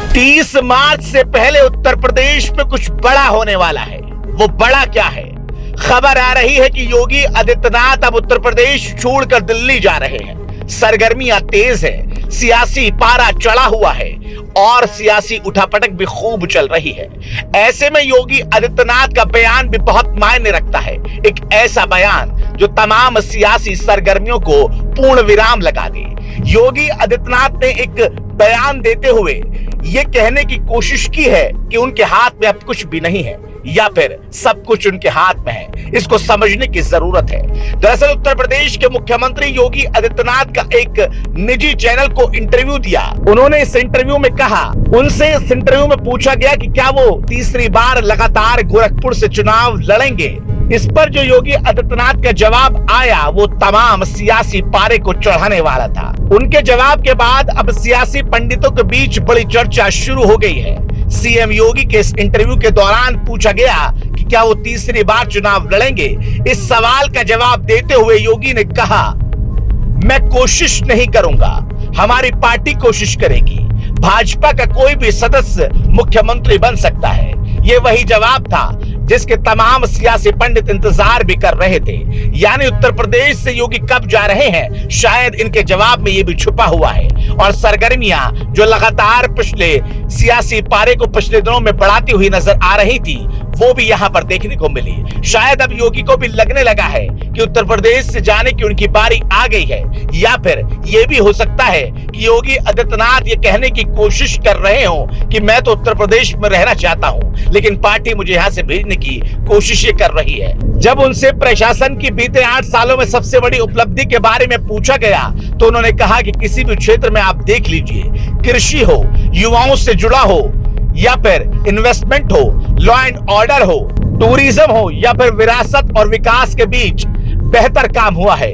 30 मार्च से पहले उत्तर प्रदेश में कुछ बड़ा होने वाला है। वो बड़ा क्या है? खबर आ रही है कि योगी आदित्यनाथ अब उत्तर प्रदेश छोड़कर दिल्ली जा रहे हैं। सरगर्मियां तेज है, सियासी पारा चढ़ा हुआ है और सियासी उठापटक भी खूब चल रही है। ऐसे में योगी आदित्यनाथ का बयान भी बहुत मायने रखता है। एक ऐसा बयान जो तमाम सियासी सरगर्मियों को पूर्ण विराम लगा दे। योगी आदित्यनाथ ने एक बयान देते हुए ये कहने की कोशिश की है कि उनके हाथ में अब कुछ भी नहीं है या फिर सब कुछ उनके हाथ में है। इसको समझने की जरूरत है। दरअसल उत्तर प्रदेश के मुख्यमंत्री योगी आदित्यनाथ का एक निजी चैनल को इंटरव्यू दिया। उन्होंने इस इंटरव्यू में कहा, उनसे इस इंटरव्यू में पूछा गया कि क्या वो तीसरी बार लगातार गोरखपुर से चुनाव लड़ेंगे। इस पर जो योगी आदित्यनाथ का जवाब आया वो तमाम सियासी पारे को चढ़ाने वाला था। उनके जवाब के बाद अब सियासी पंडितों के बीच बड़ी चर्चा शुरू हो गई है। सीएम योगी के इस इंटरव्यू के दौरान पूछा गया कि क्या वो तीसरी बार चुनाव लड़ेंगे। इस सवाल का जवाब देते हुए योगी ने कहा, मैं कोशिश नहीं करूंगा, हमारी पार्टी कोशिश करेगी। भाजपा का कोई भी सदस्य मुख्यमंत्री बन सकता है। ये वही जवाब था जिसके तमाम सियासी पंडित इंतजार भी कर रहे थे। यानी उत्तर प्रदेश से योगी कब जा रहे हैं, शायद इनके जवाब में ये भी छुपा हुआ है। और सरगर्मियां जो लगातार पिछले सियासी पारे को पिछले दिनों में बढ़ाती हुई नजर आ रही थी, वो भी यहाँ पर देखने को मिली। शायद अब योगी को भी लगने लगा है कि उत्तर प्रदेश से जाने की उनकी बारी आ गई है। या फिर ये भी हो सकता है कि योगी आदित्यनाथ ये कहने की कोशिश कर रहे हो कि मैं तो उत्तर प्रदेश में रहना चाहता हूँ, लेकिन पार्टी मुझे यहाँ से भेजने की कोशिशें कर रही है। जब उनसे प्रशासन की बीते 8 सालों में सबसे बड़ी उपलब्धि के बारे में पूछा गया तो उन्होंने कहा कि किसी भी क्षेत्र में आप देख लीजिए, कृषि हो, युवाओं से जुड़ा हो या फिर इन्वेस्टमेंट हो, लॉ एंड ऑर्डर हो, टूरिज्म हो या फिर विरासत और विकास के बीच बेहतर काम हुआ है।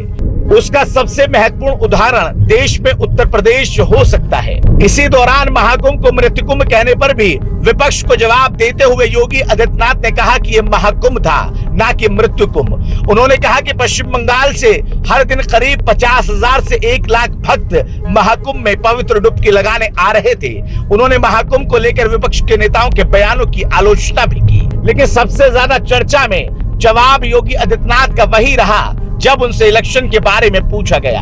उसका सबसे महत्वपूर्ण उदाहरण देश में उत्तर प्रदेश हो सकता है। इसी दौरान महाकुंभ को मृत्यु कुंभ कहने पर भी विपक्ष को जवाब देते हुए योगी आदित्यनाथ ने कहा कि यह महाकुंभ था, ना कि मृत्यु कुंभ। उन्होंने कहा कि पश्चिम बंगाल से हर दिन करीब 50,000 से 1 लाख भक्त महाकुंभ में पवित्र डुबकी लगाने आ रहे थे। उन्होंने महाकुंभ को लेकर विपक्ष के नेताओं के बयानों की आलोचना भी की, लेकिन सबसे ज्यादा चर्चा में जवाब योगी आदित्यनाथ का वही रहा जब उनसे इलेक्शन के बारे में पूछा गया।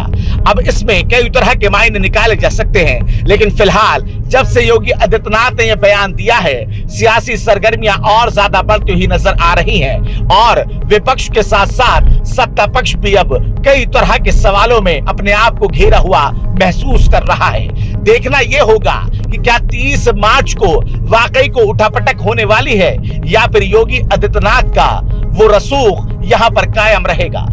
अब इसमें कई तरह के मायने निकाले जा सकते हैं, लेकिन फिलहाल जब से योगी आदित्यनाथ ने यह बयान दिया है, सियासी सरगर्मियां और ज्यादा बढ़ती हुई नजर आ रही हैं और विपक्ष के साथ साथ सत्ता पक्ष भी अब कई तरह के सवालों में अपने आप को घेरा हुआ महसूस कर रहा है। देखना यह होगा कि क्या 30 मार्च को वाकई को उठापटक होने वाली है या फिर योगी आदित्यनाथ का वो रसूख यहाँ पर कायम रहेगा।